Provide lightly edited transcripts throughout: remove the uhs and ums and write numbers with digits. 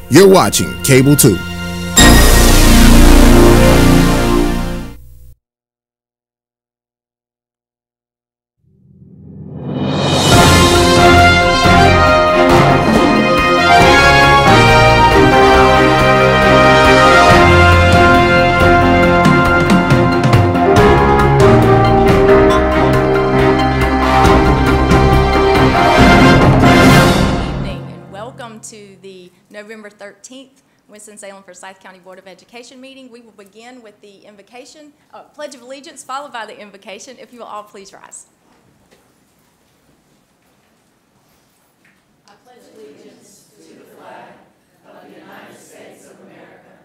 You're watching Cable 2. November 13th, Winston-Salem Forsyth County Board of Education meeting. We will begin with the invocation, Pledge of Allegiance, followed by the invocation. If you will all please rise. I pledge allegiance to the flag of the United States of America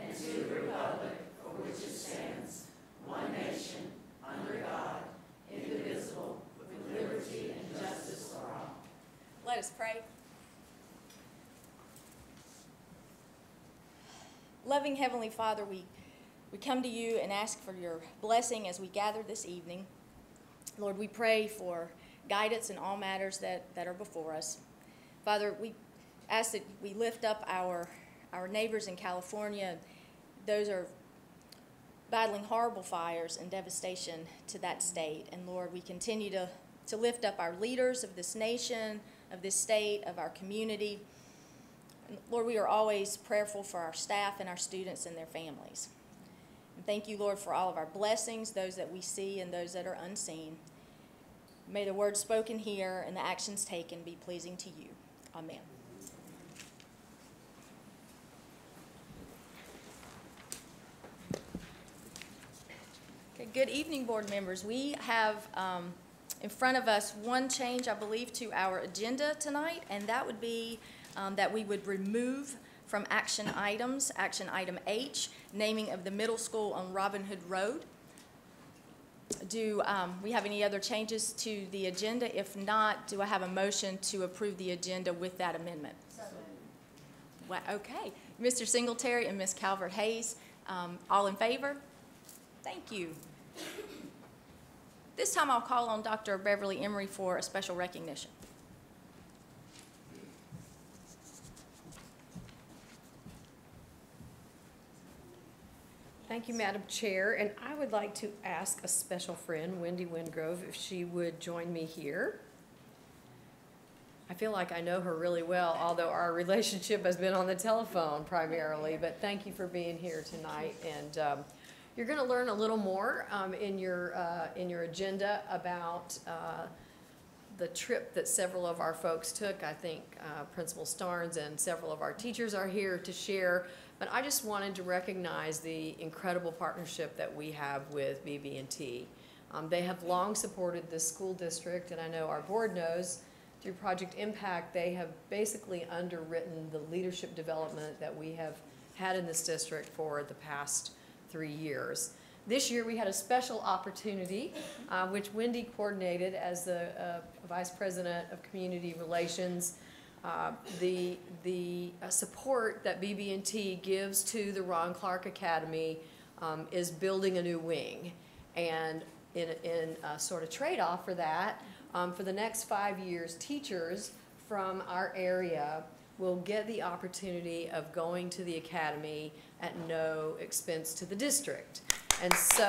and to the republic for which it stands, one nation, under God, indivisible, with liberty and justice for all. Let us pray. Loving Heavenly Father, we come to you and ask for your blessing as we gather this evening. Lord, we pray for guidance in all matters that are before us. Father, we ask that we lift up our neighbors in California. Those are battling horrible fires and devastation to that state. And Lord, we continue to lift up our leaders of this nation, of this state, of our community. Lord, we are always prayerful for our staff and our students and their families. And thank you, Lord, for all of our blessings, those that we see and those that are unseen. May the words spoken here and the actions taken be pleasing to you. Amen. Okay, good evening, board members. We have in front of us one change, I believe, to our agenda tonight, and that would be that we would remove from action items, action item H, naming of the middle school on Robin Hood Road. Do we have any other changes to the agenda? If not, do I have a motion to approve the agenda with that amendment? Well, okay. Mr. Singletary and Ms. Calvert-Hayes, all in favor? Thank you. This time I'll call on Dr. Beverly Emery for a special recognition. Thank you, Madam Chair, and I would like to ask a special friend, Wendy Wingrove, if she would join me here. I feel like I know her really well, although our relationship has been on the telephone primarily, but thank you for being here tonight. And you're going to learn a little more in your agenda about the trip that several of our folks took. I think Principal Starnes and several of our teachers are here to share. But I just wanted to recognize the incredible partnership that we have with BB&T. They have long supported this school district, and I know our board knows through Project MPACT, they have basically underwritten the leadership development that we have had in this district for the past 3 years. This year we had a special opportunity, which Wendy coordinated as the Vice President of Community Relations. The support that BB&T gives to the Ron Clark Academy is building a new wing. And in a sort of trade-off for that, for the next 5 years, teachers from our area will get the opportunity of going to the academy at no expense to the district. And so,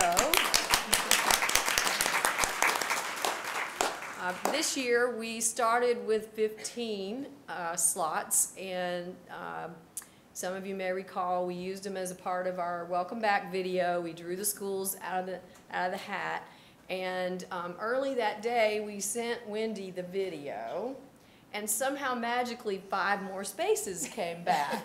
this year we started with 15 slots, and some of you may recall we used them as a part of our welcome back video. We drew the schools out of the hat, and early that day we sent Wendy the video, and somehow magically 5 more spaces came back.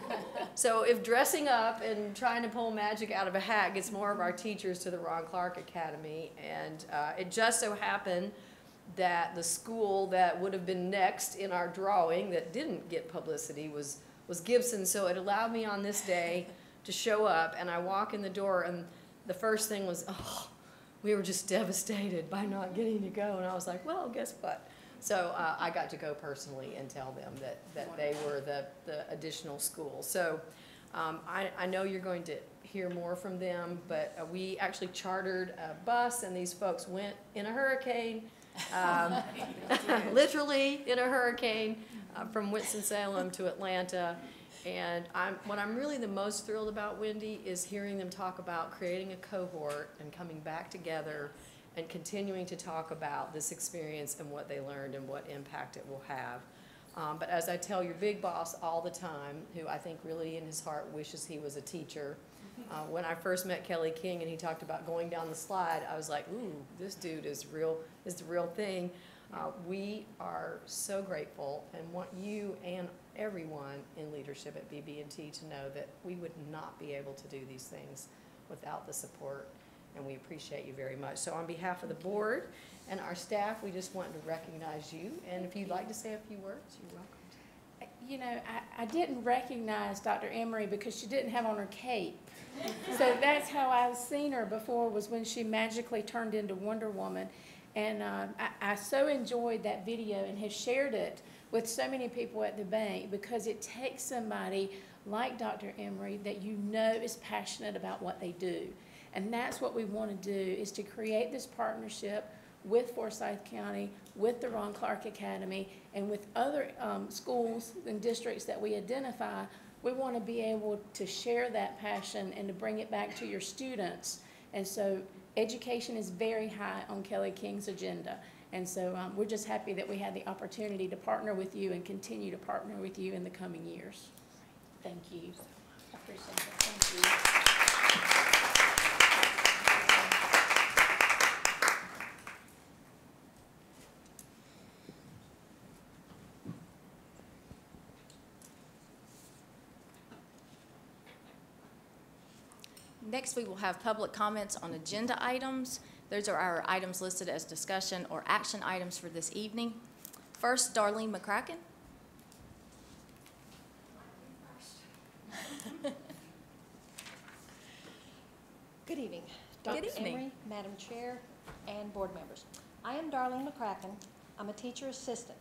So if dressing up and trying to pull magic out of a hat gets more of our teachers to the Ron Clark Academy, and it just so happened that the school that would have been next in our drawing that didn't get publicity was Gibson, so it allowed me on this day to show up, and I walk in the door, and the first thing was, oh, we were just devastated by not getting to go, and I was like, well, guess what? So I got to go personally and tell them that they were the additional school. So I know you're going to hear more from them, but we actually chartered a bus, and these folks went in a hurricane, literally in a hurricane, from Winston-Salem to Atlanta. And what I'm really the most thrilled about, Wendy, is hearing them talk about creating a cohort and coming back together and continuing to talk about this experience and what they learned and what impact it will have. But as I tell your big boss all the time, who I think really in his heart wishes he was a teacher, when I first met Kelly King and he talked about going down the slide, I was like, ooh, this dude is real, is the real thing. We are so grateful and want you and everyone in leadership at BB&T to know that we would not be able to do these things without the support, and we appreciate you very much. So on behalf of the board and our staff, we just want to recognize you, and if you'd like to say a few words, you're welcome. You know, I didn't recognize Dr. Emery because she didn't have on her cape. So that's how I've seen her before, was when she magically turned into Wonder Woman. And I so enjoyed that video and have shared it with so many people at the bank, because it takes somebody like Dr. Emery that you know is passionate about what they do. And that's what we want to do, is to create this partnership with Forsyth County, with the Ron Clark Academy, and with other schools and districts that we identify. We want to be able to share that passion and to bring it back to your students. And so education is very high on Kelly King's agenda. And so we're just happy that we had the opportunity to partner with you and continue to partner with you in the coming years. Thank you. I appreciate it. Thank you. Next, we will have public comments on agenda items. Those are our items listed as discussion or action items for this evening. First, Darlene McCracken. Good evening, Dr. Good evening. Emery, Madam Chair, and board members. I am Darlene McCracken. I'm a teacher assistant.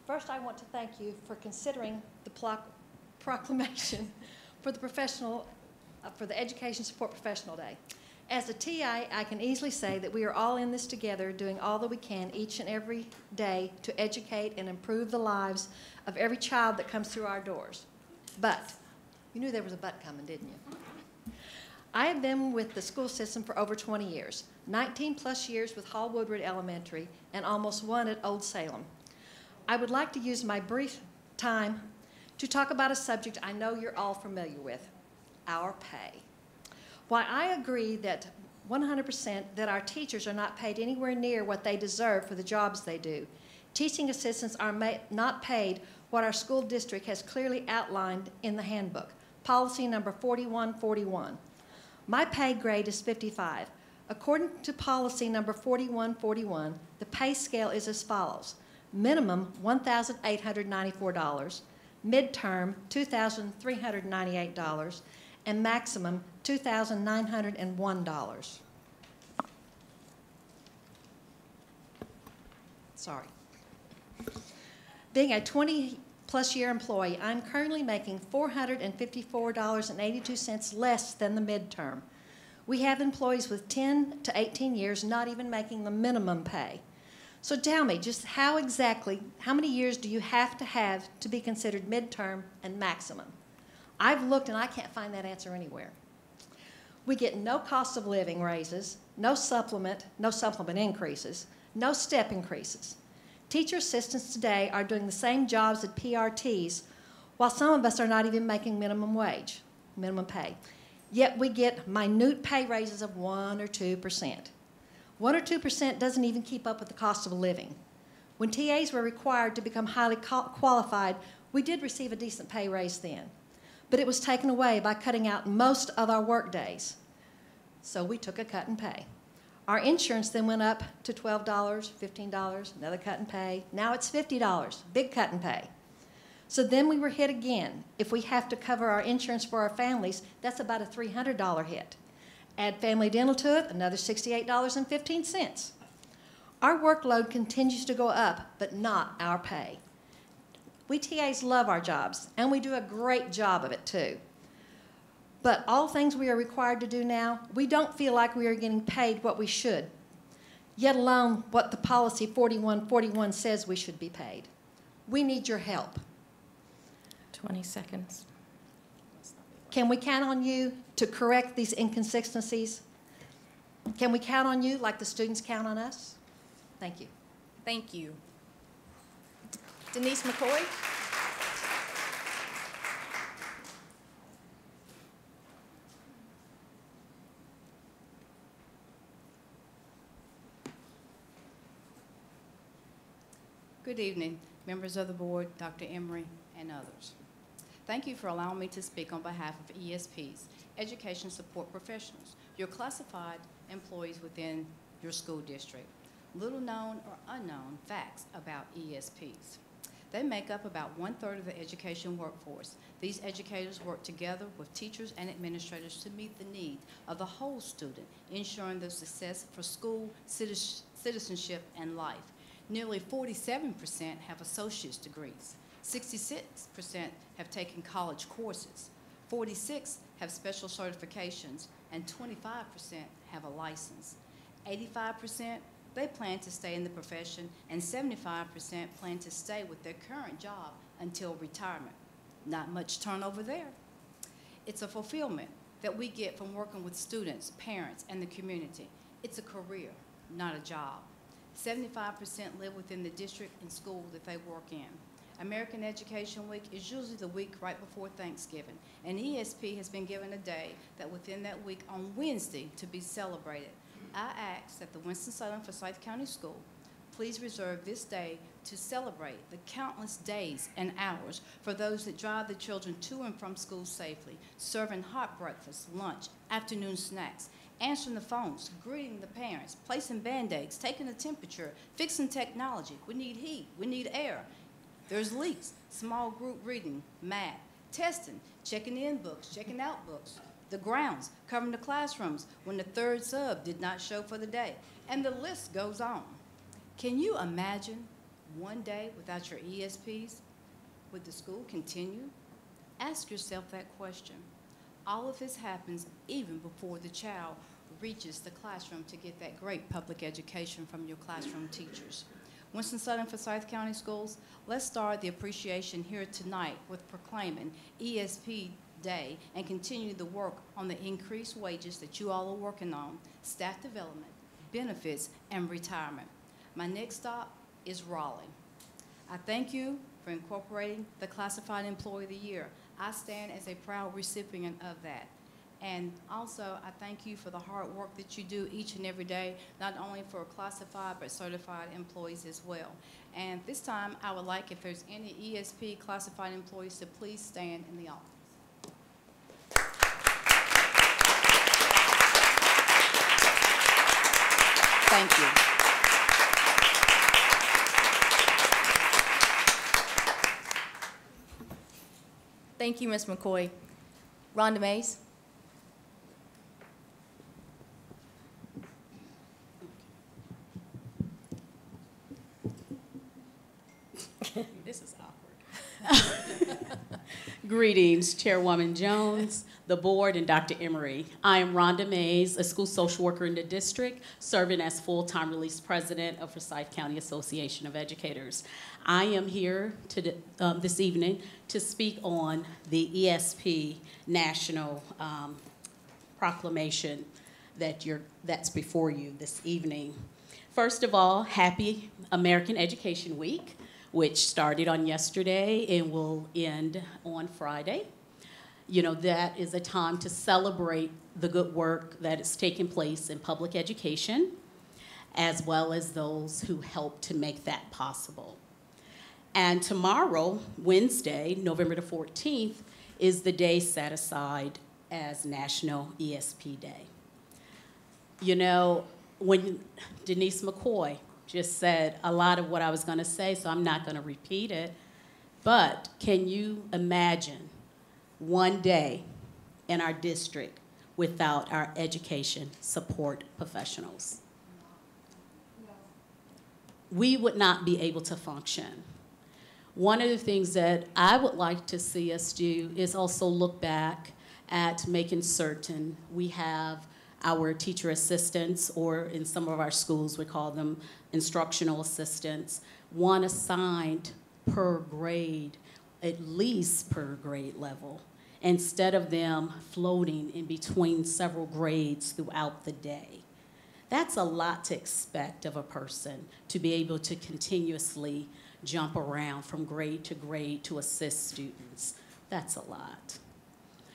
First, I want to thank you for considering the proclamation for the Education Support Professional Day. As a TA, I can easily say that we are all in this together, doing all that we can each and every day to educate and improve the lives of every child that comes through our doors. But, you knew there was a but coming, didn't you? I have been with the school system for over 20 years, 19 plus years with Hall Woodward Elementary, and almost one at Old Salem. I would like to use my brief time to talk about a subject I know you're all familiar with, our pay. While I agree that 100% that our teachers are not paid anywhere near what they deserve for the jobs they do, teaching assistants are not paid what our school district has clearly outlined in the handbook, policy number 4141. My pay grade is 55. According to policy number 4141, the pay scale is as follows: minimum $1,894, midterm $2,398, and maximum $2,901. Sorry. Being a 20-plus year employee, I'm currently making $454.82 less than the midterm. We have employees with 10 to 18 years not even making the minimum pay. So tell me, just how many years do you have to be considered midterm and maximum? I've looked and I can't find that answer anywhere. We get no cost of living raises, no supplement increases, no step increases. Teacher assistants today are doing the same jobs as PRTs, while some of us are not even making minimum pay. Yet we get minute pay raises of 1 or 2%. 1 or 2% doesn't even keep up with the cost of living. When TAs were required to become highly qualified, we did receive a decent pay raise then, but it was taken away by cutting out most of our work days. So we took a cut in pay. Our insurance then went up to $12, $15, another cut in pay. Now it's $50, big cut in pay. So then we were hit again. If we have to cover our insurance for our families, that's about a $300 hit. Add family dental to it, another $68.15. Our workload continues to go up, but not our pay. We TAs love our jobs, and we do a great job of it too. But all things we are required to do now, we don't feel like we are getting paid what we should, yet alone what the policy 4141 says we should be paid. We need your help. 20 seconds. Can we count on you to correct these inconsistencies? Can we count on you like the students count on us? Thank you. Thank you. Denise McCoy? Good evening, members of the board, Dr. Emery, and others. Thank you for allowing me to speak on behalf of ESPs, Education Support Professionals, your classified employees within your school district. Little known or unknown facts about ESPs. They make up about 1/3 of the education workforce. These educators work together with teachers and administrators to meet the need of the whole student, ensuring their success for school, citizenship, and life. Nearly 47% have associate's degrees. 66% have taken college courses. 46% have special certifications, and 25% have a license. 85% they plan to stay in the profession, and 75% plan to stay with their current job until retirement. Not much turnover there. It's a fulfillment that we get from working with students, parents, and the community. It's a career, not a job. 75% live within the district and school that they work in. American Education Week is usually the week right before Thanksgiving, and ESP has been given a day that within that week on Wednesday to be celebrated. I ask that the Winston-Salem Forsyth County School please reserve this day to celebrate the countless days and hours for those that drive the children to and from school safely, serving hot breakfast, lunch, afternoon snacks, answering the phones, greeting the parents, placing Band-Aids, taking the temperature, fixing technology. We need heat, we need air. There's leaks, small group reading, math, testing, checking in books, checking out books, the grounds, covering the classrooms when the third sub did not show for the day, and the list goes on. Can you imagine one day without your ESPs? Would the school continue? Ask yourself that question. All of this happens even before the child reaches the classroom to get that great public education from your classroom teachers. Winston-Salem Forsyth County Schools, let's start the appreciation here tonight with proclaiming ESP Day and continue the work on the increased wages that you all are working on, staff development, benefits, and retirement. My next stop is Raleigh. I thank you for incorporating the Classified Employee of the Year. I stand as a proud recipient of that. And also, I thank you for the hard work that you do each and every day, not only for classified but certified employees as well. And this time, I would like, if there's any ESP classified employees, to please stand in the office. Thank you. Thank you, Ms. McCoy. Rhonda Mays. This is awkward. Greetings, Chairwoman Jones, the board, and Dr. Emery. I am Rhonda Mays, a school social worker in the district, serving as full-time release president of Forsyth County Association of Educators. I am here this evening to speak on the ESP National Proclamation that's before you this evening. First of all, happy American Education Week, which started on yesterday and will end on Friday. You know, that is a time to celebrate the good work that is taking place in public education, as well as those who helped to make that possible. And tomorrow, Wednesday, November the 14th, is the day set aside as National ESP Day. You know, when Denise McCoy just said a lot of what I was going to say, so I'm not going to repeat it. But can you imagine one day in our district without our education support professionals? We would not be able to function. One of the things that I would like to see us do is also look back at making certain we have our teacher assistants, or in some of our schools we call them instructional assistants, one assigned per grade, at least per grade level, instead of them floating in between several grades throughout the day. That's a lot to expect of a person, to be able to continuously jump around from grade to assist students. That's a lot.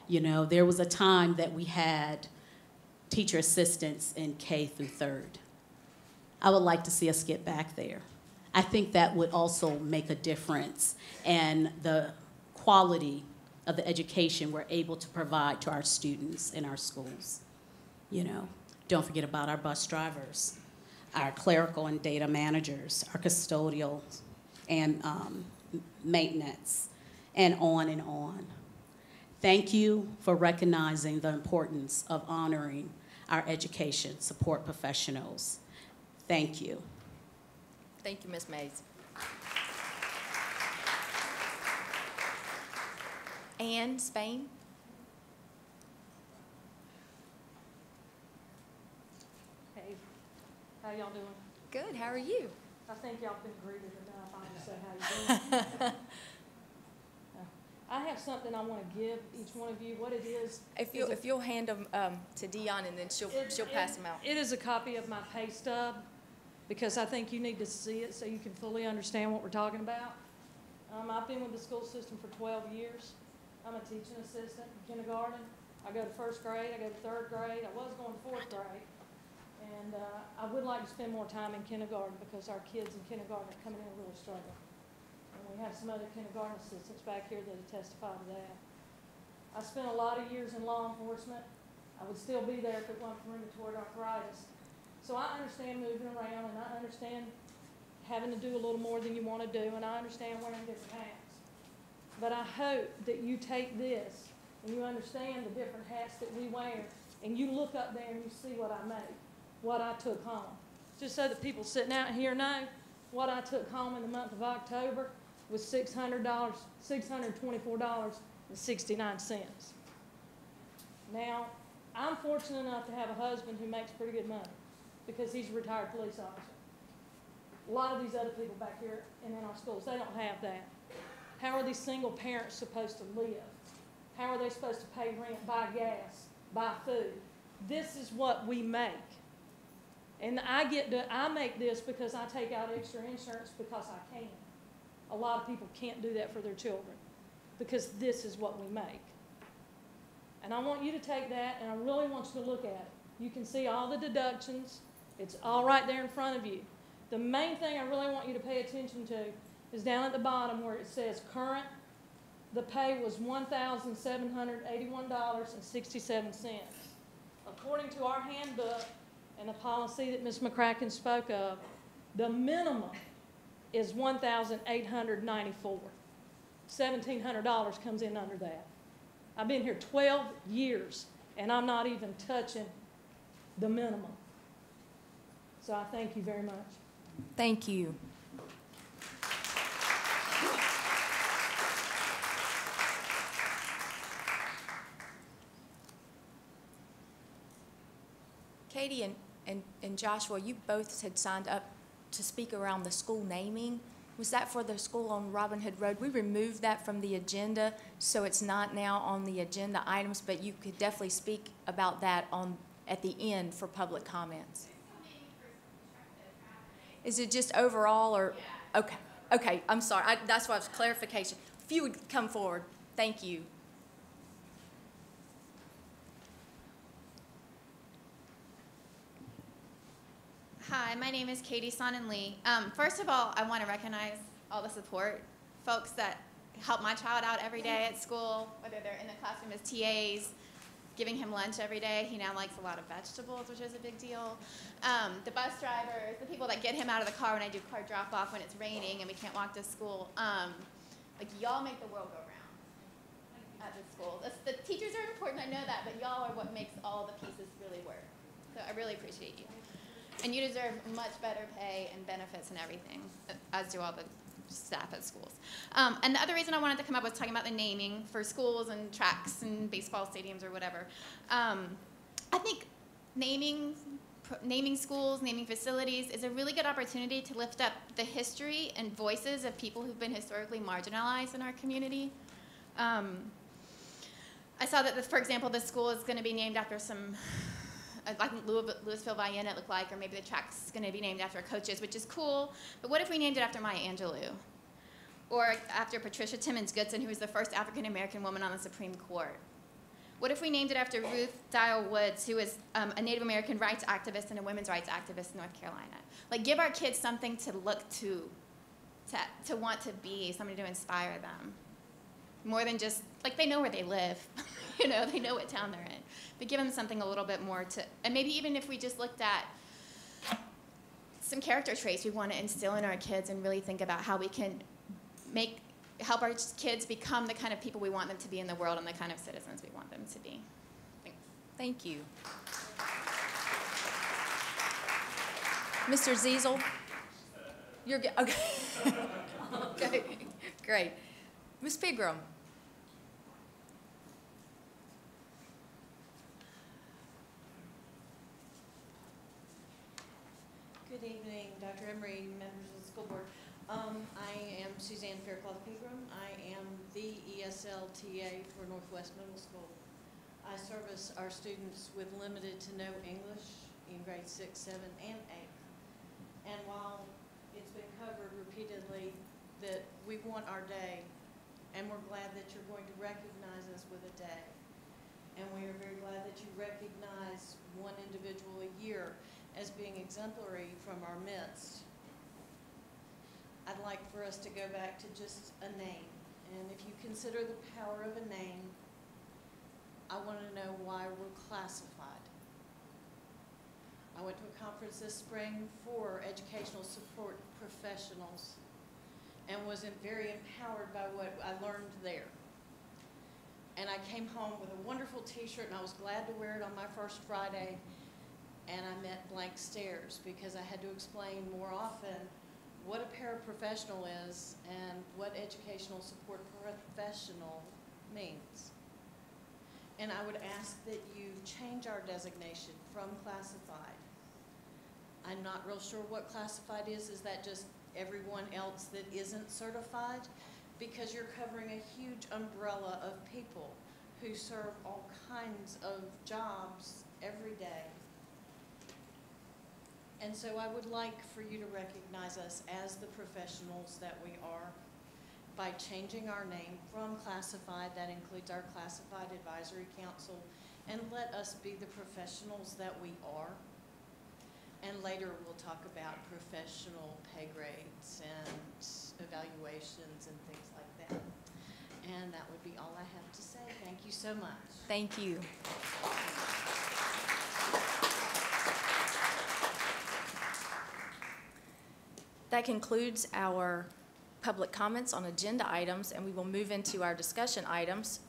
You know, there was a time that we had teacher assistants in K through 3rd. I would like to see us get back there. I think that would also make a difference in the quality of the education we're able to provide to our students in our schools. You know, don't forget about our bus drivers, our clerical and data managers, our custodial and maintenance, and on and on. Thank you for recognizing the importance of honoring our education support professionals. Thank you. Thank you, Ms. Mays. Ann Spain. Hey, how y'all doing? Good, how are you? I think y'all been greeted enough. I just say how you doing. I have something I want to give each one of you. What it is. If you'll hand them to Dion, and then she'll pass them out. It is a copy of my pay stub, because I think you need to see it so you can fully understand what we're talking about. I've been with the school system for 12 years. I'm a teaching assistant in kindergarten. I go to 1st grade, I go to 3rd grade. I was going to 4th grade. And I would like to spend more time in kindergarten because our kids in kindergarten are coming in really struggling. And we have some other kindergarten assistants back here that will testify to that. I spent a lot of years in law enforcement. I would still be there if it wasn't for rheumatoid arthritis. So I understand moving around, and I understand having to do a little more than you want to do, and I understand wearing different hats. But I hope that you take this and you understand the different hats that we wear, and you look up there and you see what I made, what I took home. Just so that people sitting out here know what I took home in the month of October was $624.69. Now, I'm fortunate enough to have a husband who makes pretty good money because he's a retired police officer. A lot of these other people back here and in our schools, they don't have that. How are these single parents supposed to live? How are they supposed to pay rent, buy gas, buy food? This is what we make. And I make this because I take out extra insurance because I can. A lot of people can't do that for their children because this is what we make. And I want you to take that, and I really want you to look at it. You can see all the deductions. It's all right there in front of you. The main thing I really want you to pay attention to is down at the bottom where it says current. The pay was $1,781.67. According to our handbook and the policy that Ms. McCracken spoke of, the minimum is $1,894. $1,700 comes in under that. I've been here 12 years, and I'm not even touching the minimum. So I thank you very much. Thank you. Katie and Joshua, you both had signed up to speak around the school naming. Was that for the school on Robin Hood Road? We removed that from the agenda, so it's not now on the agenda items, but you could definitely speak about that at the end for public comments. Is it just overall, or? Yeah. Okay, I'm sorry. That's why it's clarification. If you would come forward, thank you. Hi, my name is Katie Sonnen Lee. First of all, I want to recognize all the support, folks that help my child out every day at school, whether they're in the classroom as TAs, giving him lunch every day. He now likes a lot of vegetables, which is a big deal. The bus drivers, the people that get him out of the car when I do car drop-off when it's raining and we can't walk to school. Like, y'all make the world go round at the school. The teachers are important, I know that, but y'all are what makes all the pieces really work. So I really appreciate you. And you deserve much better pay and benefits and everything, as do all the staff at schools. And the other reason I wanted to come up was talking about the naming for schools and tracks and baseball stadiums or whatever. I think naming schools, naming facilities is a really good opportunity to lift up the history and voices of people who've been historically marginalized in our community. I saw that, for example, this school is going to be named after some, I think Louisville Vienna it looked like, or maybe the track's going to be named after coaches, which is cool. But what if we named it after Maya Angelou? Or after Patricia Timmons Goodson, who was the first African-American woman on the Supreme Court? What if we named it after Ruth Dial Woods, who was a Native American rights activist and a women's rights activist in North Carolina? Like, give our kids something to look to want to be, somebody to inspire them. More than just, like, they know where they live. You know, they know what town they're in. But give them something a little bit more to, and maybe even if we just looked at some character traits we want to instill in our kids and really think about how we can help our kids become the kind of people we want them to be in the world and the kind of citizens we want them to be. Thanks. Thank you. Mr. Ziesel? You're good. Okay. Okay, great. Ms. Pigram? Good evening, Dr. Emery, members of the school board. I am Suzanne Faircloth Pigram. I am the ESL TA for Northwest Middle School. I service our students with limited to no English in grades 6, 7, and 8. And while it's been covered repeatedly that we want our day, and we're glad that you're going to recognize us with a day. And we are very glad that you recognize one individual a year as being exemplary from our midst. I'd like for us to go back to just a name. And if you consider the power of a name, I want to know why we're classified. I went to a conference this spring for educational support professionals and was very empowered by what I learned there. And I came home with a wonderful t-shirt, and I was glad to wear it on my first Friday, and I met blank stares because I had to explain more often what a paraprofessional is and what educational support professional means. And I would ask that you change our designation from classified. I'm not real sure what classified is. Is that just everyone else that isn't certified? Because you're covering a huge umbrella of people who serve all kinds of jobs every day. And so I would like for you to recognize us as the professionals that we are by changing our name from classified, that includes our classified advisory council, and let us be the professionals that we are. And later we'll talk about professional pay grades and evaluations and things like that. And that would be all I have to say. Thank you so much. Thank you. That concludes our public comments on agenda items, and we will move into our discussion items.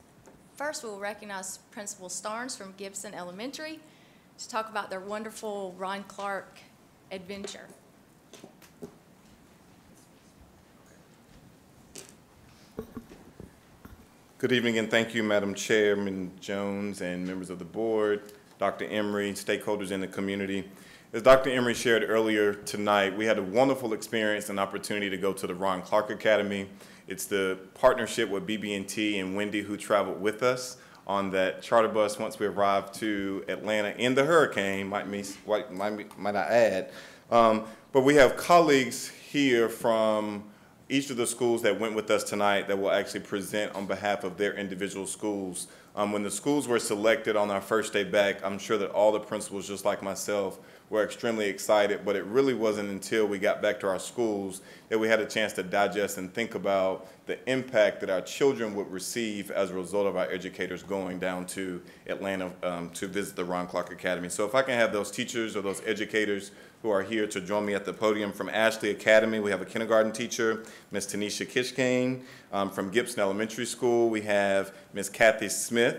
First, we will recognize Principal Starnes from Gibson Elementary to talk about their wonderful Ron Clark adventure. Good evening, and thank you, Madam Chairman Jones and members of the board, Dr. Emery, stakeholders in the community. As Dr. Emery shared earlier tonight, we had a wonderful experience and opportunity to go to the Ron Clark Academy. It's the partnership with BB&T and Wendy, who traveled with us on that charter bus once we arrived to Atlanta in the hurricane, might I add. But we have colleagues here from each of the schools that went with us tonight that will actually present on behalf of their individual schools. When the schools were selected on our first day back, I'm sure that all the principals, just like myself, were extremely excited, but it really wasn't until we got back to our schools that we had a chance to digest and think about the impact that our children would receive as a result of our educators going down to Atlanta to visit the Ron Clark Academy. So if I can have those teachers or those educators who are here to join me at the podium. From Ashley Academy, we have a kindergarten teacher, Ms. Tanisha Kishkane. From Gibson Elementary School, we have Ms. Kathy Smith,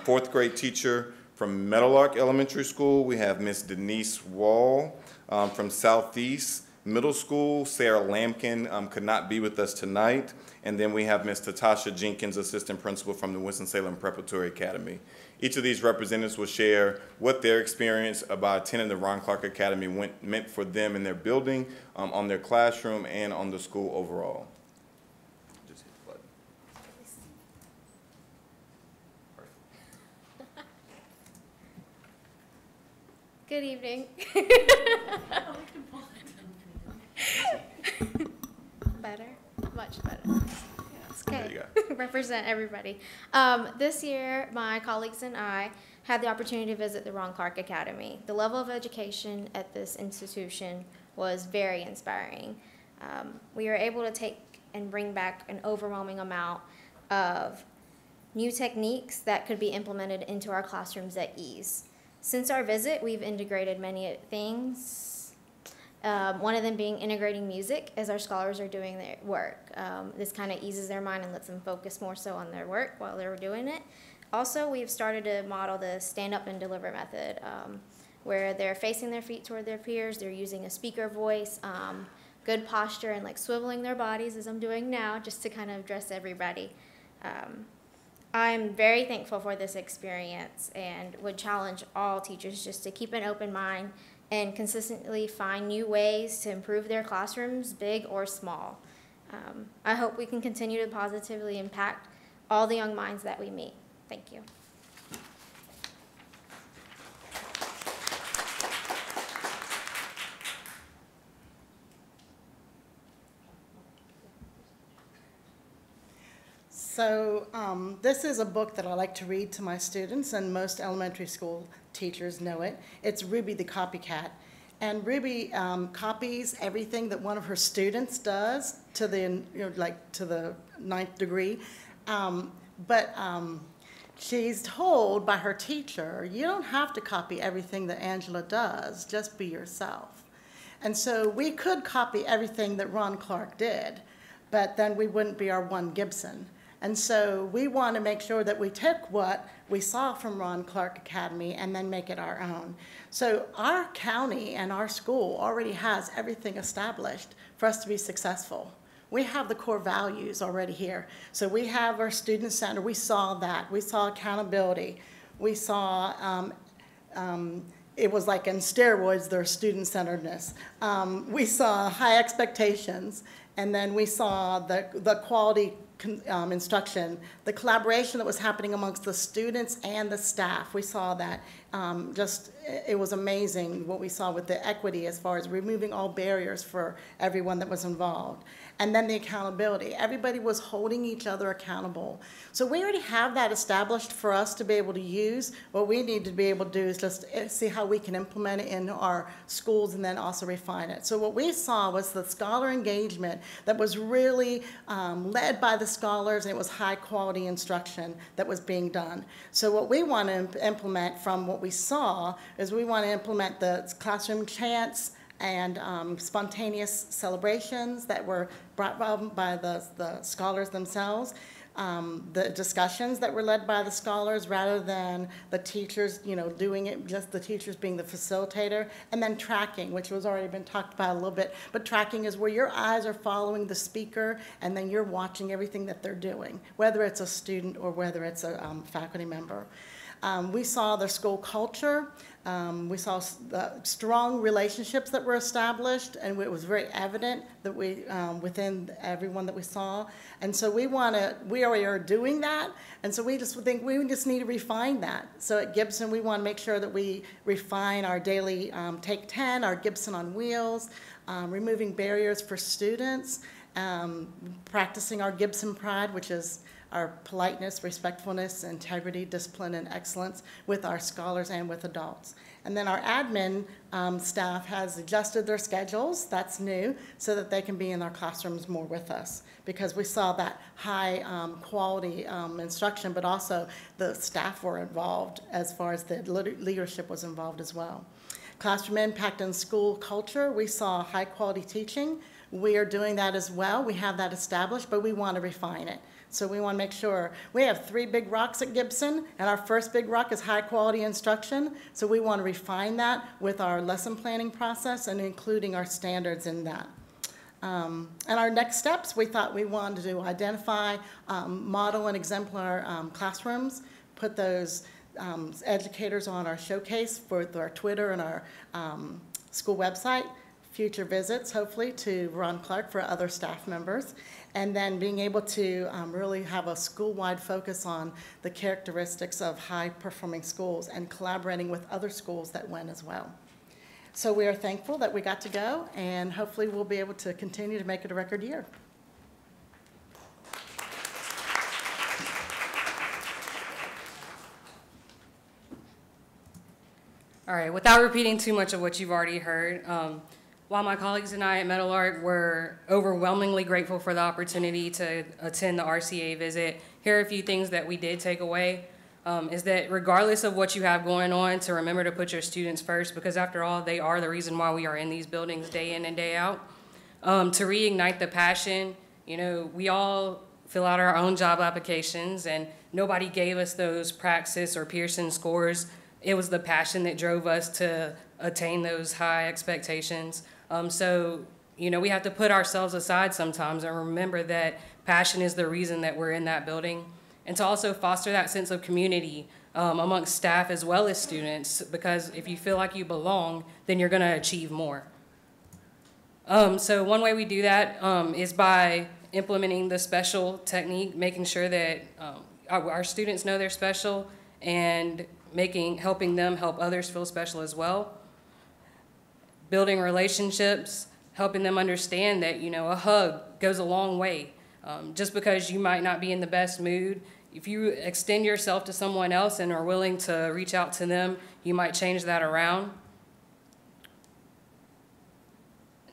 fourth grade teacher. From Meadowlark Elementary School, we have Ms. Denise Wall. From Southeast Middle School, Sarah Lampkin could not be with us tonight. And then we have Ms. Tatasha Jenkins, assistant principal from the Winston-Salem Preparatory Academy. Each of these representatives will share what their experience about attending the Ron Clark Academy meant for them in their building, on their classroom, and on the school overall. Just hit the button. Good evening. Better? Much better. It's okay. Represent everybody. This year, my colleagues and I had the opportunity to visit the Ron Clark Academy. The level of education at this institution was very inspiring. We were able to take and bring back an overwhelming amount of new techniques that could be implemented into our classrooms at ease. Since our visit, we've integrated many things. One of them being integrating music as our scholars are doing their work. This kind of eases their mind and lets them focus more so on their work while they're doing it. Also, we've started to model the stand up and deliver method, where they're facing their feet toward their peers, they're using a speaker voice, good posture, and like swiveling their bodies as I'm doing now, just to kind of address everybody. I'm very thankful for this experience and would challenge all teachers just to keep an open mind and consistently find new ways to improve their classrooms, big or small. I hope we can continue to positively impact all the young minds that we meet. Thank you. So this is a book that I like to read to my students, and most elementary school teachers know it. It's Ruby the Copycat. And Ruby copies everything that one of her students does to the, to the 9th degree. But she's told by her teacher, you don't have to copy everything that Angela does, just be yourself. And so we could copy everything that Ron Clark did, but then we wouldn't be our one Gibson. And so we want to make sure that we took what we saw from Ron Clark Academy and then make it our own. So our county and our school already has everything established for us to be successful. We have the core values already here. So we have our student center. We saw that. We saw accountability. We saw it was like in steroids, their student-centeredness. We saw high expectations, and then we saw the quality instruction, the collaboration that was happening amongst the students and the staff. We saw that. It was amazing what we saw with the equity as far as removing all barriers for everyone that was involved. And then the accountability. Everybody was holding each other accountable. So we already have that established for us to be able to use. What we need to be able to do is just see how we can implement it in our schools and then also refine it. So what we saw was the scholar engagement that was really led by the scholars, and it was high quality instruction that was being done. So what we want to implement from what we saw is we want to implement the classroom chants and spontaneous celebrations that were brought about by the scholars themselves, the discussions that were led by the scholars rather than the teachers, doing it, just the teachers being the facilitator, and then tracking, which was already been talked about a little bit, but tracking is where your eyes are following the speaker and then you're watching everything that they're doing, whether it's a student or whether it's a faculty member. We saw the school culture. We saw the strong relationships that were established, and it was very evident that within everyone that we saw. And so we already are doing that, and so we just think we just need to refine that. So at Gibson, we want to make sure that we refine our daily Take 10, our Gibson on Wheels, removing barriers for students, practicing our Gibson pride, which is our politeness, respectfulness, integrity, discipline, and excellence with our scholars and with adults. And then our admin staff has adjusted their schedules, that's new, so that they can be in our classrooms more with us, because we saw that high quality instruction, but also the staff were involved as far as the leadership was involved as well. Classroom impact and school culture, we saw high quality teaching. We are doing that as well. We have that established, but we want to refine it. So we want to make sure we have 3 big rocks at Gibson, and our first big rock is high quality instruction. So we want to refine that with our lesson planning process and including our standards in that. And our next steps, we thought we wanted to identify model and exemplar classrooms, put those educators on our showcase for our Twitter and our school website, future visits, hopefully, to Ron Clark for other staff members, and then being able to really have a school-wide focus on the characteristics of high-performing schools and collaborating with other schools that win as well. So we are thankful that we got to go, and hopefully we'll be able to continue to make it a record year. All right, without repeating too much of what you've already heard, while my colleagues and I at Metal Art were overwhelmingly grateful for the opportunity to attend the RCA visit, here are a few things that we did take away. Is that regardless of what you have going on, to remember to put your students first, because after all, they are the reason why we are in these buildings day in and day out. To reignite the passion, you know, we all fill out our own job applications, and nobody gave us those Praxis or Pearson scores. It was the passion that drove us to attain those high expectations. So, you know, we have to put ourselves aside sometimes and remember that passion is the reason that we're in that building. And to also foster that sense of community amongst staff as well as students, because if you feel like you belong, then you're gonna achieve more. So one way we do that is by implementing the special technique, making sure that our students know they're special, and helping them help others feel special as well. Building relationships, helping them understand that, you know, a hug goes a long way. Just because you might not be in the best mood, if you extend yourself to someone else and are willing to reach out to them, you might change that around.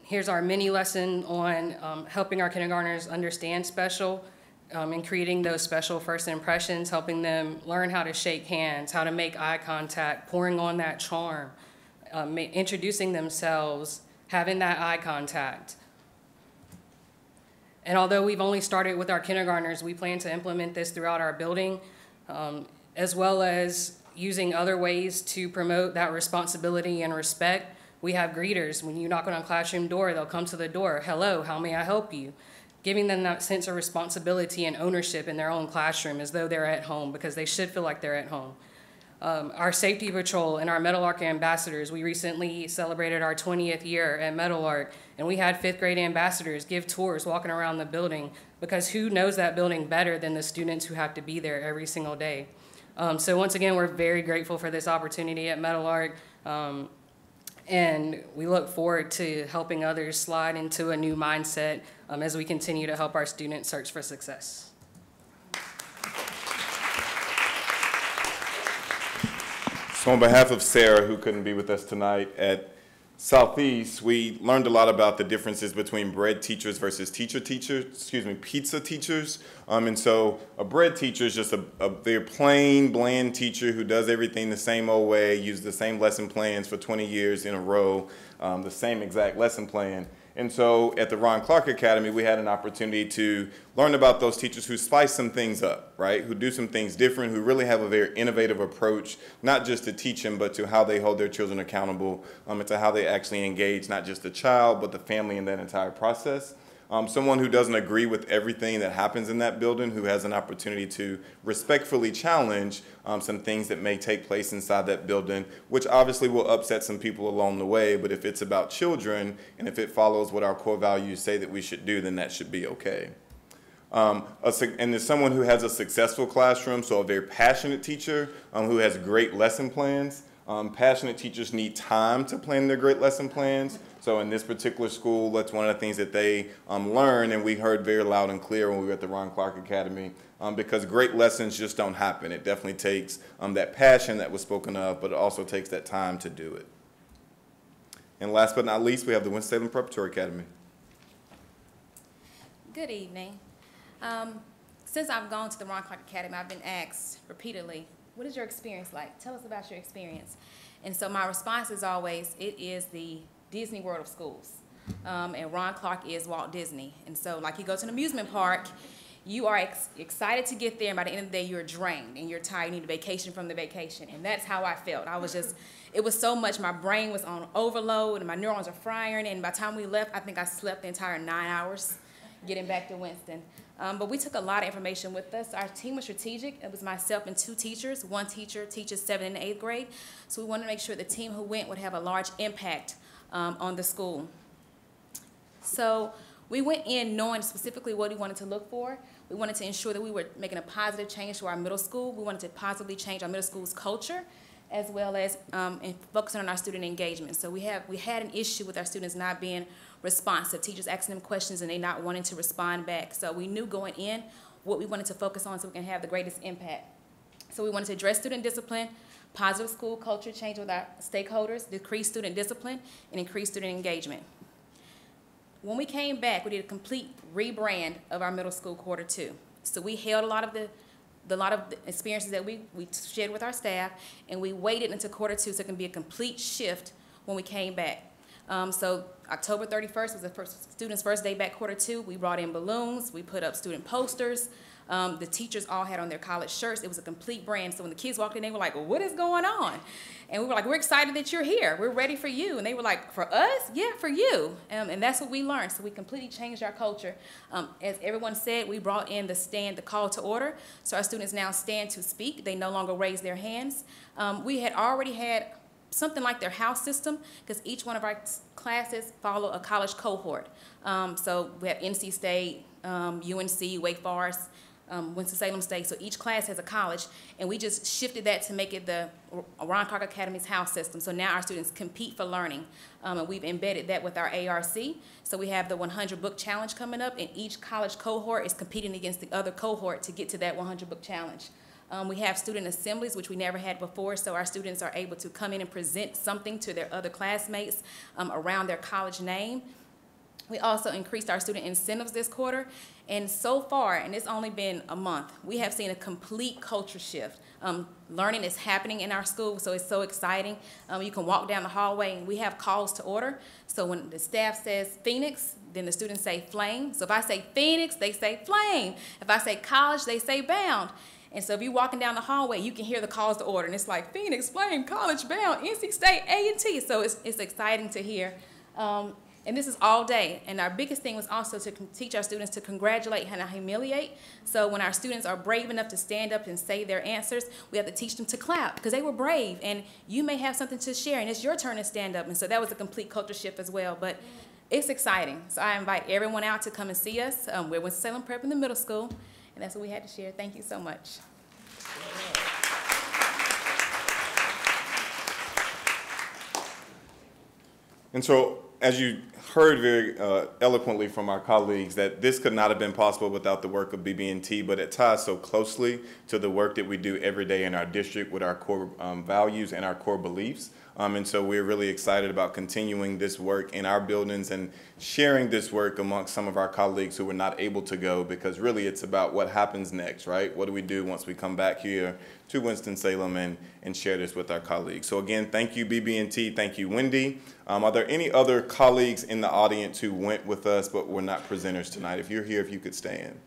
Here's our mini lesson on helping our kindergartners understand special and creating those special first impressions, helping them learn how to shake hands, how to make eye contact, pouring on that charm, introducing themselves, having that eye contact. And although we've only started with our kindergartners, we plan to implement this throughout our building, as well as using other ways to promote that responsibility and respect. We have greeters. When you knock on a classroom door, they'll come to the door. Hello, how may I help you? Giving them that sense of responsibility and ownership in their own classroom as though they're at home, because they should feel like they're at home. Our safety patrol and our Metal Arc ambassadors, we recently celebrated our 20th year at Metal Arc, and we had 5th grade ambassadors give tours walking around the building, because who knows that building better than the students who have to be there every single day. So once again, we're very grateful for this opportunity at Metal Arc, and we look forward to helping others slide into a new mindset as we continue to help our students search for success. So on behalf of Sarah, who couldn't be with us tonight, at Southeast, we learned a lot about the differences between bread teachers versus pizza teachers. And so a bread teacher is just a very plain, bland teacher who does everything the same old way, uses the same lesson plans for 20 years in a row, the same exact lesson plan. And so at the Ron Clark Academy, we had an opportunity to learn about those teachers who spice some things up, right? Who do some things different, who really have a very innovative approach, not just to teaching, but to how they hold their children accountable, and to how they actually engage not just the child, but the family in that entire process. Someone who doesn't agree with everything that happens in that building, who has an opportunity to respectfully challenge some things that may take place inside that building, which obviously will upset some people along the way, but if it's about children and if it follows what our core values say that we should do, then that should be okay. And there's someone who has a successful classroom, so a very passionate teacher who has great lesson plans. Passionate teachers need time to plan their great lesson plans. So in this particular school, that's one of the things that they learn, and we heard very loud and clear when we were at the Ron Clark Academy, because great lessons just don't happen. It definitely takes that passion that was spoken of, but it also takes that time to do it. And last but not least, we have the Winston-Salem Preparatory Academy. Good evening. Since I've gone to the Ron Clark Academy, I've been asked repeatedly, what is your experience like? Tell us about your experience. And so my response is always, it is the Disney World of schools. And Ron Clark is Walt Disney. And so like you go to an amusement park, you are excited to get there, and by the end of the day, you're drained and you're tired, you need a vacation from the vacation. And that's how I felt. I was just, it was so much, my brain was on overload and my neurons are firing, and by the time we left, I think I slept the entire 9 hours getting back to Winston. But we took a lot of information with us. Our team was strategic. It was myself and 2 teachers. One teacher teaches 7th and 8th grade. So we wanted to make sure the team who went would have a large impact on the school. So we went in knowing specifically what we wanted to look for. We wanted to ensure that we were making a positive change to our middle school. We wanted to positively change our middle school's culture, as well as and focusing on our student engagement. So we had an issue with our students not being responsive, teachers asking them questions and they not wanting to respond back. So we knew going in what we wanted to focus on so we can have the greatest impact. So we wanted to address student discipline, positive school culture change with our stakeholders, decrease student discipline, and increase student engagement. When we came back, we did a complete rebrand of our middle school quarter 2. So we held a lot of the experiences that we shared with our staff, and we waited until quarter 2 so it can be a complete shift when we came back. So October 31st was the students' first day back quarter 2. We brought in balloons, we put up student posters. The teachers all had on their college shirts. It was a complete brand. So when the kids walked in, they were like, well, what is going on? And we were like, we're excited that you're here. We're ready for you. And they were like, for us? Yeah, for you. And that's what we learned. So we completely changed our culture. As everyone said, we brought in the call to order. So our students now stand to speak. They no longer raise their hands. We had already had something like their house system, because each one of our classes follow a college cohort. So we have NC State, UNC, Wake Forest, Winston-Salem State, so each class has a college, and we just shifted that to make it the Ron Clark Academy's house system. So now our students compete for learning, and we've embedded that with our ARC. So we have the 100 book challenge coming up, and each college cohort is competing against the other cohort to get to that 100 book challenge. We have student assemblies, which we never had before, so our students are able to come in and present something to their other classmates around their college name. We also increased our student incentives this quarter, and so far, and it's only been a month, we have seen a complete culture shift. Learning is happening in our school, so it's so exciting. You can walk down the hallway, and we have calls to order. So when the staff says Phoenix, then the students say Flame. So if I say Phoenix, they say Flame. If I say college, they say Bound. And so if you're walking down the hallway, you can hear the calls to order, and it's like Phoenix, Flame, College, Bound, NC State, A&T. So it's exciting to hear. And this is all day. And our biggest thing was also to teach our students to congratulate and not humiliate. So when our students are brave enough to stand up and say their answers, we have to teach them to clap because they were brave. And you may have something to share, and it's your turn to stand up. And so that was a complete culture shift as well. But it's exciting. So I invite everyone out to come and see us. We're Winston-Salem Prep in the middle school, and that's what we had to share. Thank you so much. And so, as you heard very eloquently from our colleagues, that this could not have been possible without the work of BB&T, but it ties so closely to the work that we do every day in our district with our core values and our core beliefs. And so we're really excited about continuing this work in our buildings and sharing this work amongst some of our colleagues who were not able to go, because really it's about what happens next, right? What do we do once we come back here to Winston-Salem and share this with our colleagues? So again, thank you, BB&T. Thank you, Wendy. Are there any other colleagues in the audience who went with us but were not presenters tonight? If you're here, if you could stand.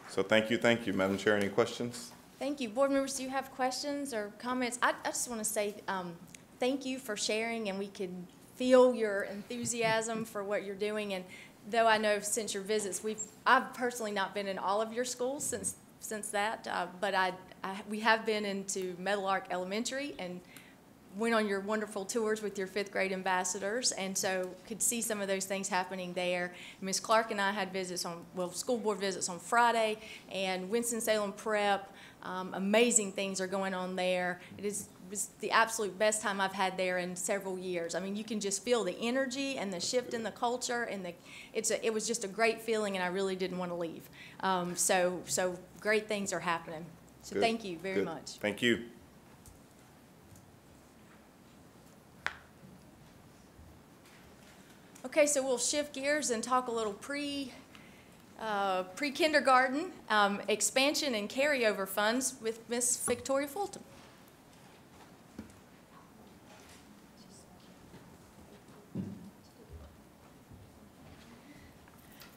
So thank you. Madam Chair, any questions? Thank you. Board members, do you have questions or comments? I just want to say thank you for sharing, and we could feel your enthusiasm for what you're doing. And though I know since your visits, I've personally not been in all of your schools since that, but we have been into Meadowlark Elementary and went on your wonderful tours with your 5th grade ambassadors, and so could see some of those things happening there. Ms. Clark and I had visits school board visits on Friday, and Winston-Salem Prep, amazing things are going on there. It was the absolute best time I've had there in several years. I mean, you can just feel the energy and the shift in the culture, and it was just a great feeling, and I really didn't want to leave. So great things are happening. So Good. Thank you very Good. much. Thank you. Okay, so we'll shift gears and talk a little pre-kindergarten expansion and carryover funds with Miss Victoria Fulton.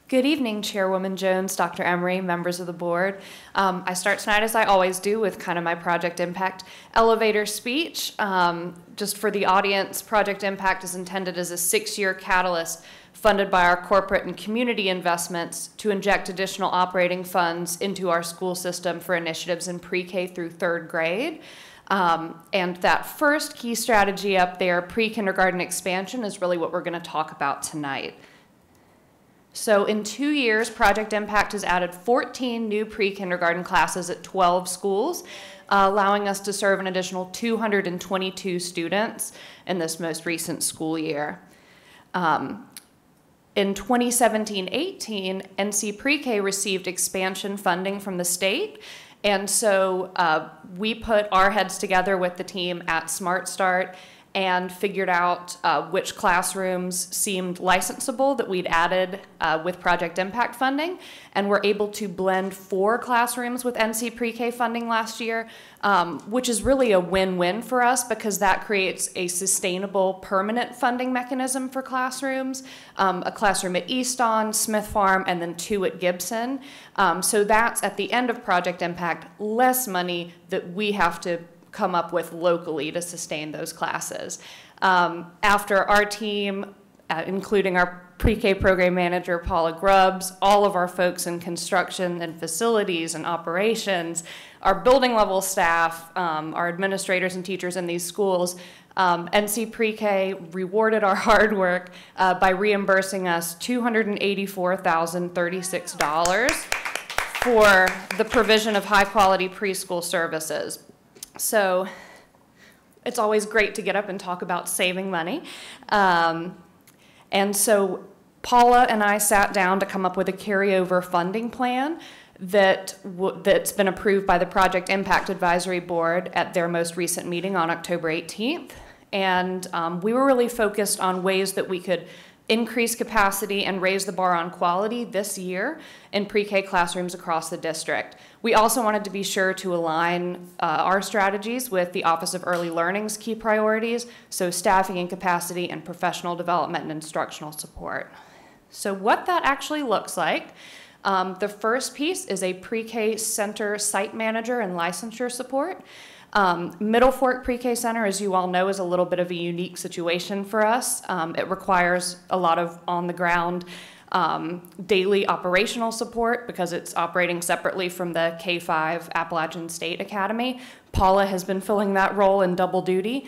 Good evening, Chairwoman Jones, Dr. Emery, members of the board. I start tonight, as I always do, with kind of my Project Impact elevator speech. Just for the audience, Project Impact is intended as a 6-year catalyst funded by our corporate and community investments to inject additional operating funds into our school system for initiatives in pre-K through 3rd grade. And that first key strategy up there, pre-kindergarten expansion, is really what we're going to talk about tonight. So in 2 years, Project Impact has added 14 new pre-kindergarten classes at 12 schools, allowing us to serve an additional 222 students in this most recent school year. In 2017-18, NC Pre-K received expansion funding from the state, and so we put our heads together with the team at Smart Start and figured out which classrooms seemed licensable that we'd added with Project Impact funding, and were able to blend 4 classrooms with NC Pre-K funding last year, which is really a win-win for us because that creates a sustainable, permanent funding mechanism for classrooms, a classroom at Easton, Smith Farm, and then 2 at Gibson. So that's, at the end of Project Impact, less money that we have to come up with locally to sustain those classes. After our team, including our pre-K program manager, Paula Grubbs, all of our folks in construction and facilities and operations, our building level staff, our administrators and teachers in these schools, NC Pre-K rewarded our hard work by reimbursing us $284,036 for the provision of high quality preschool services. So it's always great to get up and talk about saving money. And so Paula and I sat down to come up with a carryover funding plan that's been approved by the Project Impact Advisory Board at their most recent meeting on October 18th. And we were really focused on ways that we could increase capacity and raise the bar on quality this year in pre-K classrooms across the district. We also wanted to be sure to align our strategies with the Office of Early Learning's key priorities, so staffing and capacity and professional development and instructional support. So what that actually looks like, the first piece is a pre-K center site manager and licensure support. Middle Fork Pre-K Center, as you all know, is a little bit of a unique situation for us. It requires a lot of on-the-ground daily operational support because it's operating separately from the K-5 Appalachian State Academy. Paula has been filling that role in double duty.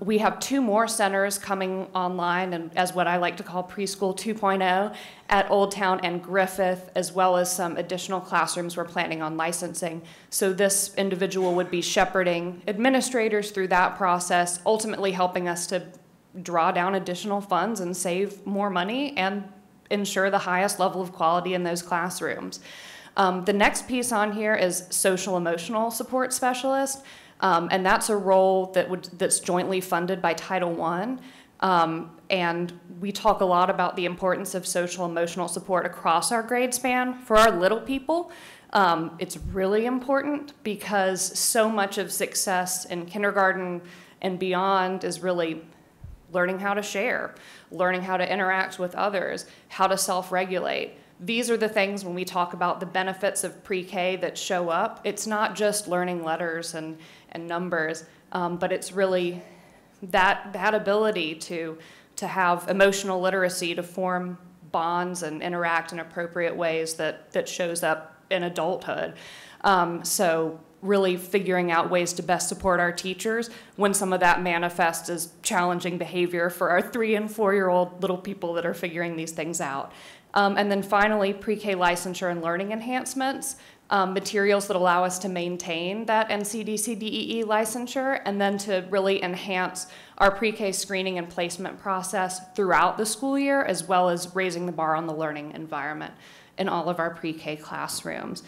We have 2 more centers coming online, and as what I like to call preschool 2.0 at Old Town and Griffith, as well as some additional classrooms we're planning on licensing. So this individual would be shepherding administrators through that process, ultimately helping us to draw down additional funds and save more money and ensure the highest level of quality in those classrooms. The next piece on here is social emotional support specialist. And that's a role that's jointly funded by Title I. And we talk a lot about the importance of social emotional support across our grade span. For our little people, it's really important because so much of success in kindergarten and beyond is really learning how to share, learning how to interact with others, how to self-regulate. These are the things when we talk about the benefits of pre-K that show up. It's not just learning letters and numbers, but it's really that ability to have emotional literacy, to form bonds and interact in appropriate ways that shows up in adulthood. So really figuring out ways to best support our teachers when some of that manifests as challenging behavior for our 3- and 4-year-old little people that are figuring these things out. And then finally, pre-K licensure and learning enhancements, materials that allow us to maintain that NCDC-DEE licensure, and then to really enhance our pre-K screening and placement process throughout the school year, as well as raising the bar on the learning environment in all of our pre-K classrooms.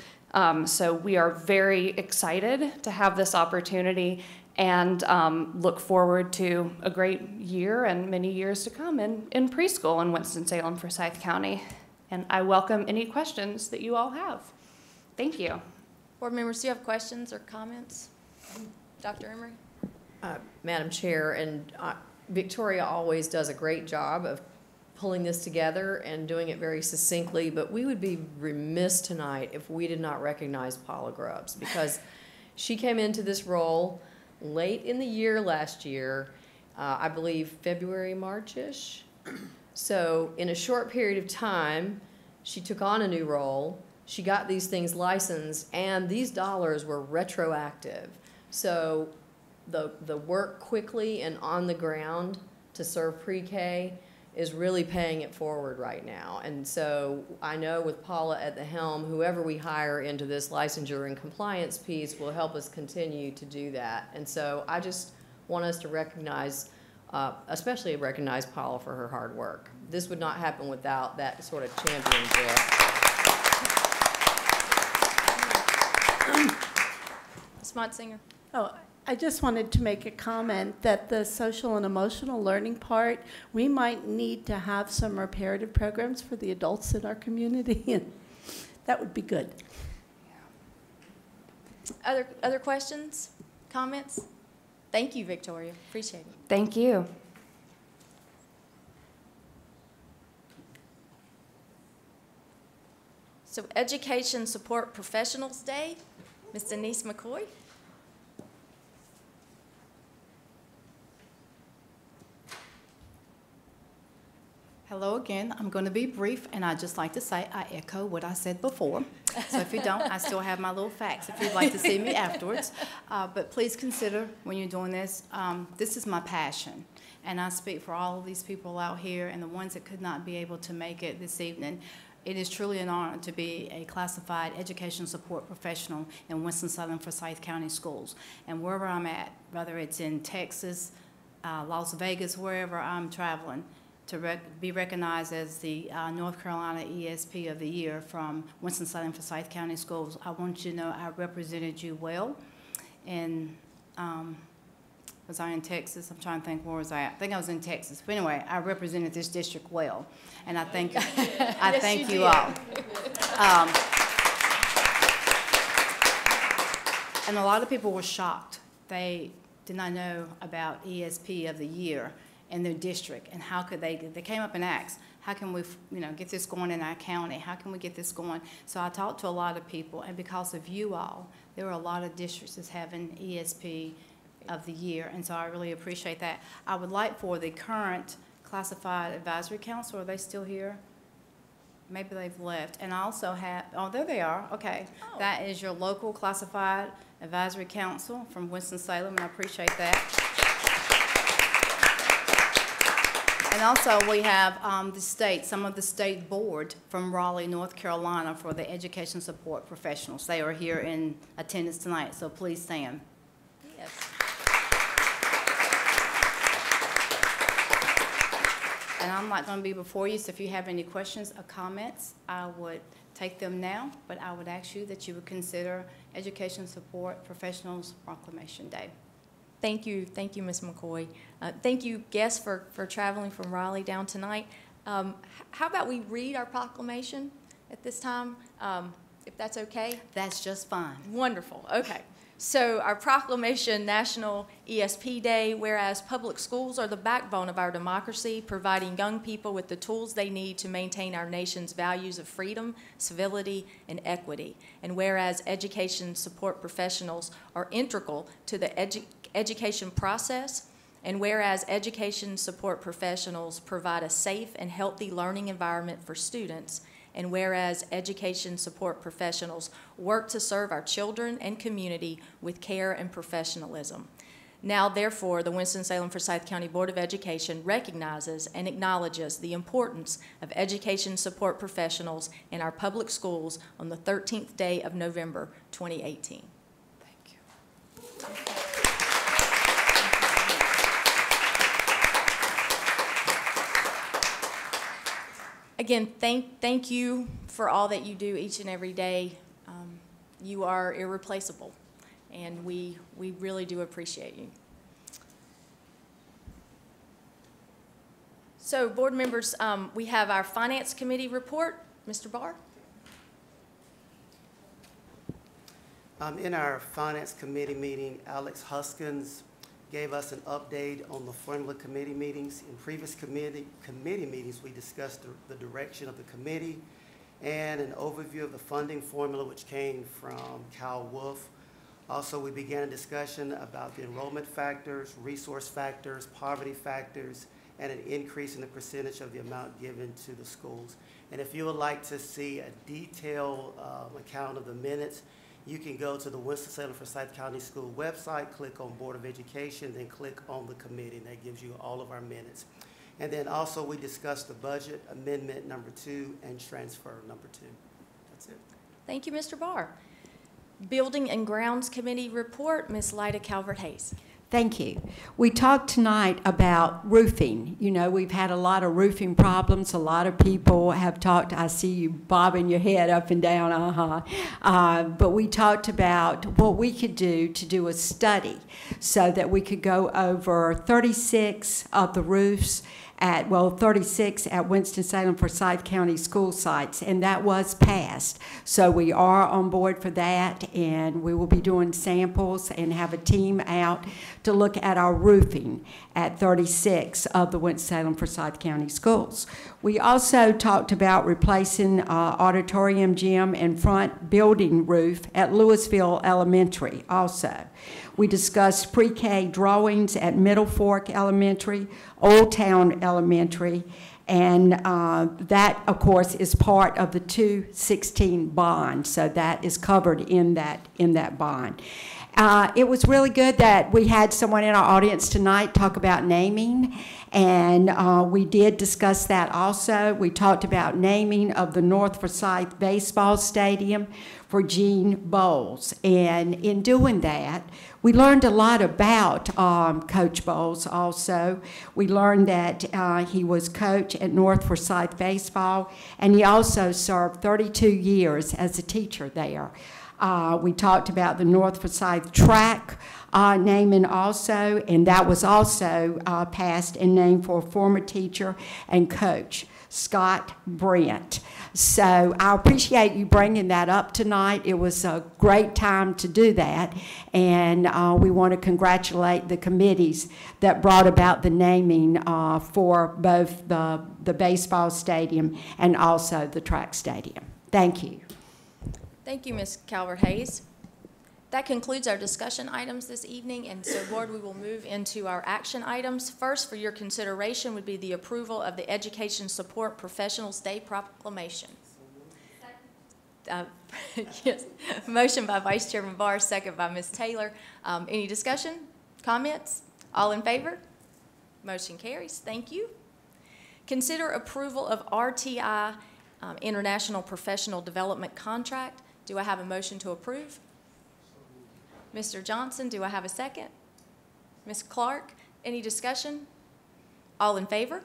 So we are very excited to have this opportunity and look forward to a great year and many years to come in preschool in Winston-Salem, Forsyth County. And I welcome any questions that you all have. Thank you. Board members, do you have questions or comments? Dr. Emery? Madam Chair, and Victoria always does a great job of pulling this together and doing it very succinctly, but we would be remiss tonight if we did not recognize Paula Grubbs, because she came into this role late in the year last year, I believe February, March-ish. So in a short period of time, she took on a new role. She got these things licensed, and these dollars were retroactive. So the work quickly and on the ground to serve pre-K is really paying it forward right now. And so I know with Paula at the helm, whoever we hire into this licensure and compliance piece will help us continue to do that. And so I just want us to recognize, especially recognize Paula for her hard work. This would not happen without that sort of championship. Ms. Motsinger? Oh, I just wanted to make a comment that the social and emotional learning part, we might need to have some reparative programs for the adults in our community, and that would be good. Other questions, comments? Thank you, Victoria. Appreciate it. Thank you. So Education Support Professionals Day, Ms. Denise McCoy. Hello again. I'm going to be brief, and I'd just like to say I echo what I said before. So if you don't, I still have my little facts if you'd like to see me afterwards. But please consider when you're doing this, this is my passion. And I speak for all of these people out here and the ones that could not be able to make it this evening. It is truly an honor to be a classified education support professional in Winston-Salem Forsyth County Schools. And wherever I'm at, whether it's in Texas, Las Vegas, wherever I'm traveling, to be recognized as the North Carolina ESP of the Year from Winston-Salem Forsyth County Schools. I want you to know I represented you well. And was I in Texas? I'm trying to think, where was I at? I think I was in Texas. But anyway, I represented this district well. And I thank, I thank you all. And a lot of people were shocked. They did not know about ESP of the Year in their district, and how could they came up and asked, how can we, get this going in our county? How can we get this going? So I talked to a lot of people, and because of you all, there were a lot of districts that's having ESP of the Year, and so I really appreciate that. I would like for the current Classified Advisory Council, are they still here? Maybe they've left. And I also have, oh, there they are, okay. Oh. That is your local Classified Advisory Council from Winston-Salem, and I appreciate that. And also we have some of the state board from Raleigh, North Carolina for the education support professionals. They are here in attendance tonight, so please stand. Yes. And I'm not going to be before you, so if you have any questions or comments, I would take them now, but I would ask you that you would consider Education Support Professionals Proclamation Day. Thank you, Ms. McCoy. Thank you, guests, for traveling from Raleigh down tonight. How about we read our proclamation at this time, if that's okay? That's just fine. Wonderful, okay. So our proclamation, National ESP Day, whereas public schools are the backbone of our democracy, providing young people with the tools they need to maintain our nation's values of freedom, civility, and equity. And whereas education support professionals are integral to the education process, and whereas education support professionals provide a safe and healthy learning environment for students, and whereas education support professionals work to serve our children and community with care and professionalism. Now, therefore, the Winston-Salem Forsyth County Board of Education recognizes and acknowledges the importance of education support professionals in our public schools on the 13th day of November, 2018. Thank you. Again, thank you for all that you do each and every day. You are irreplaceable, and we really do appreciate you. So, board members, we have our Finance Committee report. Mr. Barr? In our Finance Committee meeting, Alex Huskins gave us an update on the formula committee meetings. In previous committee meetings, we discussed the direction of the committee and an overview of the funding formula, which came from Cal Wolf. Also, we began a discussion about the enrollment factors, resource factors, poverty factors, and an increase in the percentage of the amount given to the schools. And if you would like to see a detailed account of the minutes, you can go to the Winston-Salem Forsyth County School website, click on Board of Education, then click on the committee, and that gives you all of our minutes. And then also we discussed the budget amendment number 2 and transfer number 2. That's it. Thank you, Mr. Barr. Building and Grounds Committee report, Ms. Lyda Calvert-Hayes. Thank you. We talked tonight about roofing. You know, we've had a lot of roofing problems. A lot of people have talked. I see you bobbing your head up and down, but we talked about what we could do to do a study so that we could go over 36 of the roofs at, 36 at Winston-Salem Forsyth County school sites, and that was passed. So we are on board for that, and we will be doing samples and have a team out to look at our roofing at 36 of the Winston-Salem Forsyth County schools. We also talked about replacing auditorium, gym, and front building roof at Louisville Elementary also. We discussed pre-K drawings at Middle Fork Elementary, Old Town Elementary, and that, of course, is part of the 216 bond, so that is covered in that bond. It was really good that we had someone in our audience tonight talk about naming, and we did discuss that also. We talked about naming of the North Forsyth Baseball Stadium for Gene Bowles, and in doing that, we learned a lot about Coach Bowles also. We learned that he was coach at North Forsyth Baseball, and he also served 32 years as a teacher there. We talked about the North Forsyth track naming also, and that was also passed and named for a former teacher and coach, Scott Brent. So I appreciate you bringing that up tonight. It was a great time to do that, and we want to congratulate the committees that brought about the naming for both the baseball stadium and also the track stadium. Thank you. Thank you, Ms. Calvert-Hayes. That concludes our discussion items this evening, and so, Board, we will move into our action items. First, for your consideration, would be the approval of the Education Support Professionals Day Proclamation. Yes. Motion by Vice Chairman Barr, second by Ms. Taylor. Any discussion, comments? All in favor? Motion carries. Thank you. Consider approval of RTI International Professional Development Contract. Do I have a motion to approve? Mr. Johnson, do I have a second? Ms. Clark, any discussion? All in favor?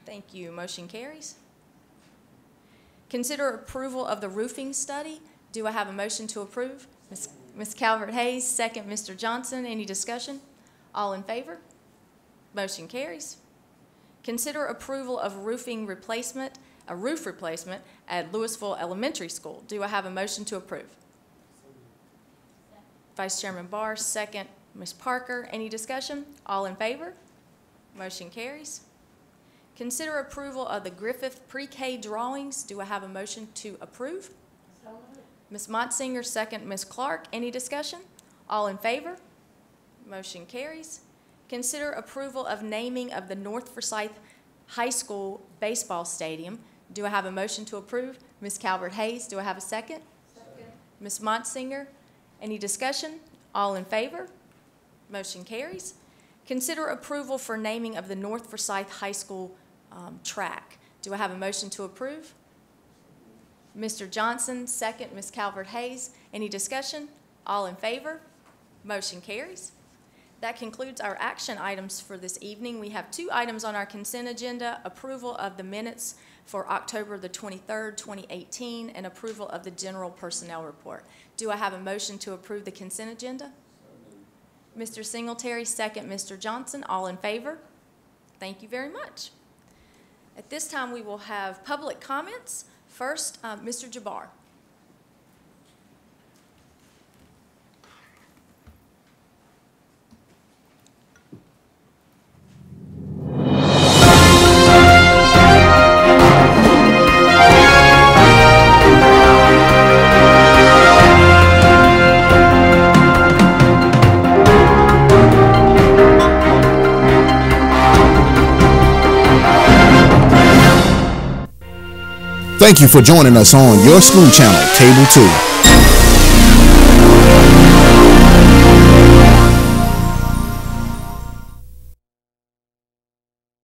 Thank you. Motion carries. Consider approval of the roofing study. Do I have a motion to approve? Ms. Calvert-Hayes, second. Mr. Johnson, any discussion? All in favor? Motion carries. Consider approval of roofing replacement, a roof replacement at Louisville Elementary School. Do I have a motion to approve? Vice Chairman Barr, second. Ms. Parker, any discussion? All in favor? Motion carries. Consider approval of the Griffith pre-K drawings. Do I have a motion to approve? Ms. Motsinger, second. Ms. Clark, any discussion? All in favor? Motion carries. Consider approval of naming of the North Forsyth High School baseball stadium. Do I have a motion to approve? Ms. Calvert-Hayes, do I have a second? Second. Ms. Motsinger, any discussion? All in favor? Motion carries. Consider approval for naming of the North Forsyth High School track. Do I have a motion to approve? Mr. Johnson, second. Ms. Calvert-Hayes, any discussion? All in favor? Motion carries. That concludes our action items for this evening. We have 2 items on our consent agenda: approval of the minutes for October the 23rd, 2018, and approval of the general personnel report. Do I have a motion to approve the consent agenda? Mr. Singletary, second. Mr. Johnson, all in favor? Thank you very much. At this time, we will have public comments. First, Mr. Jabbar. Thank you for joining us on your school channel, Cable 2.